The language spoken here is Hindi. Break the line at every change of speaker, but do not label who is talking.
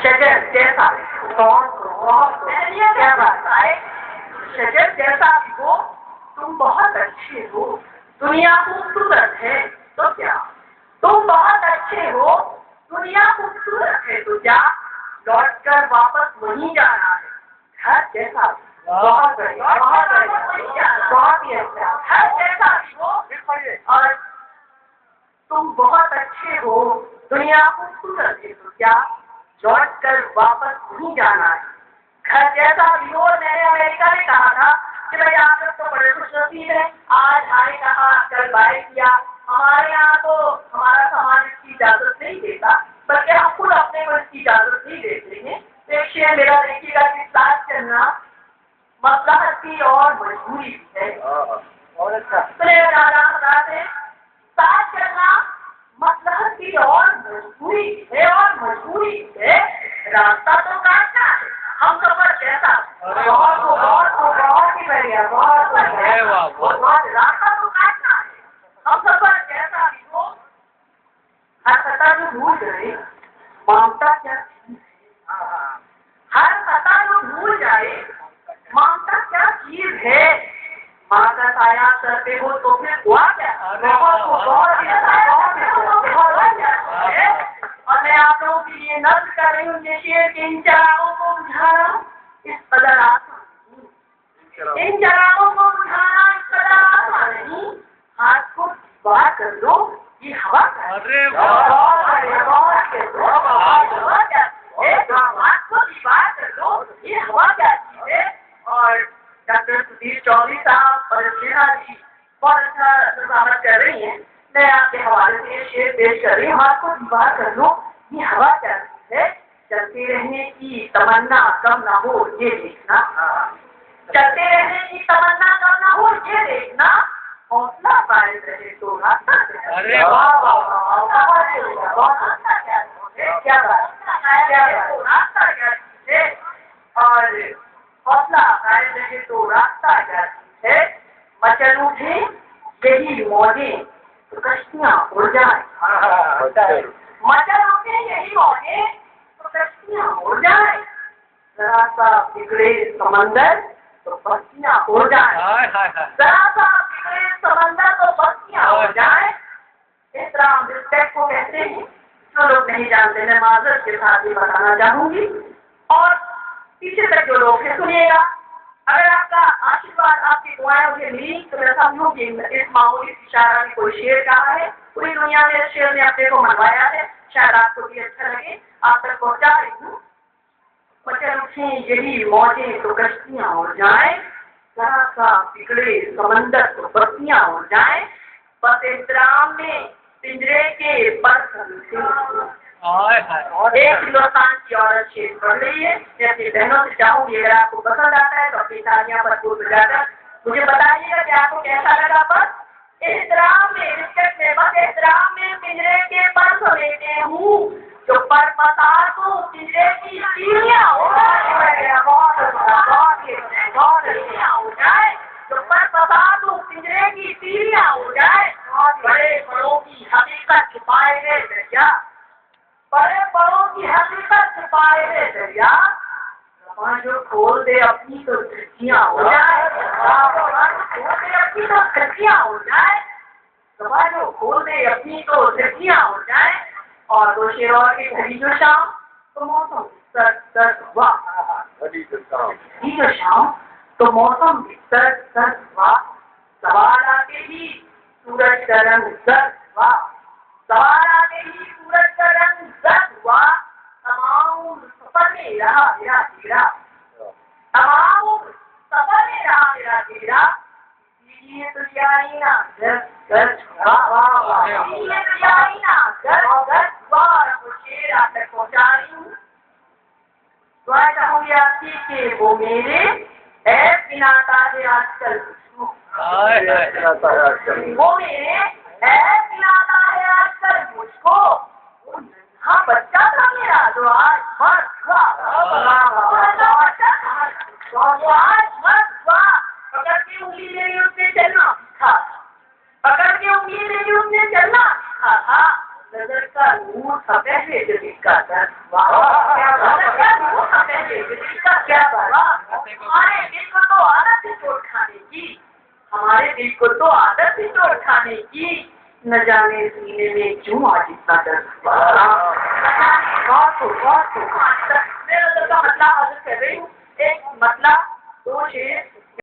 शजर जैसा क्या बात है, शजर जैसा भी हो, तुम बहुत अच्छे हो, दुनिया खूबसूरत है तो क्या, तुम बहुत अच्छे हो, दुनिया खूबसूरत है तो क्या, लौट कर वापस वहीं जाना है, घर जैसा बहुत बढ़िया, बहुत ही अच्छा, घर जैसा भी हो और तुम बहुत अच्छे हो, दुनिया खूबसूरत है तो क्या, लौट कर वापस वहीं जाना है, घर जैसा भी हो। मैंने अमेरिका में कहा था कि भाई आप लोग तो बड़े खुशनसीब हैं, आज आए कहा, कल बाय किया, हमारे यहाँ तो हमारा समाज इसकी इजाजत नहीं देता, बल्कि हम खुद अपने को इसकी इजाजत नहीं देते हैं। एक शेर मेरा देखिएगा कि साथ चलना मसलहत की और मजबूरी भी है। और अच्छा बताते साथ चलना मसलहत की और मजबूरी है, और मजबूरी है, रास्ता तो काटना है, हम सफर कैसा बहुत ही बढ़िया, बहुत रास्ता तो काटना है, हम सफर कैसा भी हो, हर खता जो भूल गए ममता क्या चीज है, हर खता जो भूल जाए ममता क्या चीज है, माँ का साया करते हो तो फिर हुआ क्या, और मैं आप लोगों के लिए नज़्म कर रही हूँ ये शेर के इन चरागों को बुझाना इस कदर आसान, इन चरागों को बुझाना इस कदर आसान नहीं, हाथ को बाहर कर दो ये हवा हाथ को बाहर कर दो ये हवा क्या चीज है। और डॉक्टर सुधीर चौधरी साहब और सिन्हा जी बहुत अच्छा रसामत कर रही हैं, मैं आपके हवाले से शेर पेश कर रही हूँ, हाथ को दीवार कर लो ये हवा क्या चीज है, चलते रहने की तमन्ना कम ना हो ये देखना, चलते रहने की तमन्ना कम ना हो ये देखना, हौसला कायम रहे तो रास्ता क्या रास्ता क्या चीज है, और हौसला कायम रहे तो रास्ता क्या चीज है, मचल उठे यही मौजें तो कश्तियाँ उड़ जाए, मचल उठे यही मौजें तो कश्तियाँ उड़ जाए, जरा सा बिगड़े समंदर तो बस्तियाँ उड़ जाए, जरा सा बिगड़े समंदर तो बस्तियाँ उड़ जाए। इस तरह रिस्पेक्ट को कहते हैं, जो लोग नहीं जानते मैं माजरत के साथ ही बताना चाहूंगी, और पीछे तक जो लोग हैं सुनिएगा, अगर आपका आशीर्वाद आपकी दुआएं मुझे मिली तो मैं समझूंगी इस मामूली इशारा में कोई शेर कहा है, पूरी दुनिया में इस शेर ने अपने को मनवाया है, शायद आपको भी अच्छा लगे, आप तक पहुंचा रही हूँ। मचल उठे यही मौजें तो कश्तियाँ उड़ जाए, जरा सा बिगड़े समंदर तो बस्तियाँ उड़ जाए, बस एहतराम में पिंजरे के पर एक हिंदुस्तान की औरत शेर पढ़ रही है, मैं अपनी बहनों से चाहूंगी अगर आपको पसंद आता है तो अपनी तालियां पर जोर बजाकर मुझे बताइएगा कि आपको कैसा लगा। बस एहतराम में रिस्पेक्ट में, बस एहतराम में पिंजरे के पर समेटे हूँ, जो पर पता तो पिंजरे की सीढ़ियाँ हो जाए, जो पर पता तो पिंजरे की सीढ़ियाँ हो जाए, बड़े बड़ों की हकीकत छुपाए गए दरिया, बड़े बड़ों की हकीकत छुपाए गए दरिया, जो खोल दे अपनी तो खिड़कियाँ हो जाए, अपनी तो खिड़कियाँ हो जाए, जो खोल दे अपनी तो खिड़कियाँ हो जाए। और दो शेर और के घड़ी जो शाम तो मौसम सर्द हुआ, घड़ी जो शाम तो मौसम सर्द हुआ, सवार आते ही सूरज का रंग सर्द हुआ, सवार आते ही सूरज का रंग सर्द हुआ, तमाम सफर में रहा मेरा चेहरा, तमाम सफर में रहा मेरा चेहरा, इसीलिए तो यारी ना गर्द हुआ, इसीलिए तो यारी ना गर्द हुआ, वो शेर आप तक पहुँचा रही हूँ। दुआ चाहूँगी आपकी कि वो मेरे ऐप गिनाता है आजकल, वो मेरे ऐप गिनाता है आजकल मुझको, हाँ बच्चा था मेरा जो आज मर्द हुआ, पकड़ के उंगली मेरी उसने चलना सीखा था, पकड़ के उंगली मेरी उसने चलना सीखा था, नजर का नूर था पहले जब इसका दर्द हुआ, बाबा, हमारे दिल को तो आदत थी चोट खाने की, हमारे दिल को तो आदत थी चोट खाने की, न जाने सीने में क्यों आज इतना दर्द हुआ। मेरा दर्द का मतलब हाजिर कर रही हूँ, एक मतलब दो शेर